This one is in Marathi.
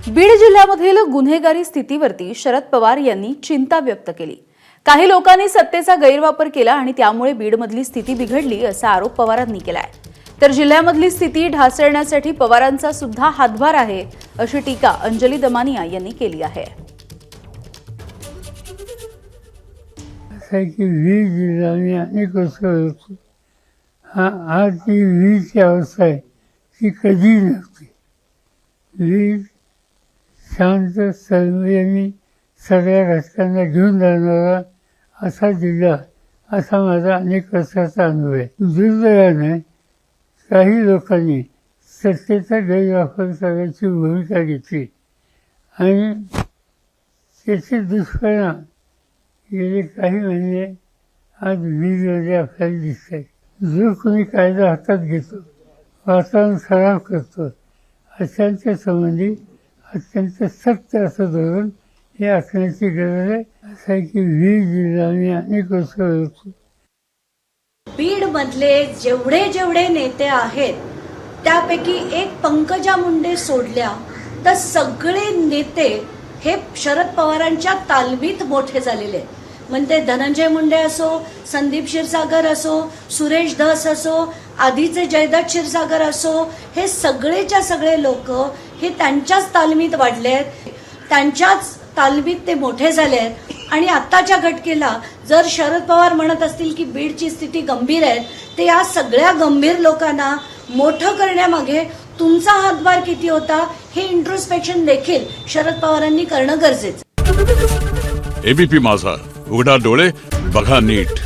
बीड जिल्ह्यामधील गुन्हेगारी स्थितीवरती शरद पवार यांनी चिंता व्यक्त केली। काही लोकांनी सत्तेचा गैरवापर केला आणि त्यामुळे बीडमधली स्थिती बिघडली असा आरोप पवारांनी केलाय। तर जिल्ह्यामधली स्थिती ढासळण्यासाठी पवारांचा सुद्धा हातभार आहे अशी टीका अंजली दमानिया यांनी केली आहे। बीड जिल्हा में अनेक वर्ष आज की बीडची अवस्था आहे ती कधी नव्हती। बीड शांत संयमी सगळ्या घटकांना घेऊन जाणारा असा जिल्हा असा माझा अनेक वर्षाचा अनुभव आहे। दुर्दैवाने काही लोकांनी सत्तेचा गैरवापर करण्याची भूमिका घेतली आणि त्याचे दुष्परिणाम गेले काही महिने आज बीडमध्ये आपल्याला दिसत आहेत। जो कोणी कायदा हातात घेतो, वातावरण खराब करतो, अशांच्या संबंधी अत्यंत सक्त असं धोरण हे आखण्याची गरज आहे। असं आहे की बीड जिल्ह्याने अनेक वर्ष बीड मधले जेवढे नेते आहेत त्यापैकी एक पंकजा मुंडे सोडल्या तर सगळे नेते हे शरद पवारांच्या तालमीत मोठे झालेले आहेत। म्हणजे धनंजय मुंडे असो, संदीप क्षीरसागर असो, सुरेश धस असो, आधीचे जयदत्त क्षीरसागर असो, हे सगळेच्या सगळे लोक हे त्यांच्याच तालमीत वाढले आहेत, त्यांच्याच तालमीत ते मोठे झाले आहेत। आणि आत्ताच्या घटकेला जर शरद पवार म्हणत असतील की बीडची स्थिती गंभीर आहे, तर या सगळ्या गंभीर लोकांना मोठं करण्यामागे तुमचा हातभार किती होता हे इंट्रोस्पेक्शन देखील शरद पवारांनी करणं गरजेचं। एबीपी माझा, उघडा डोळे बघा नीट।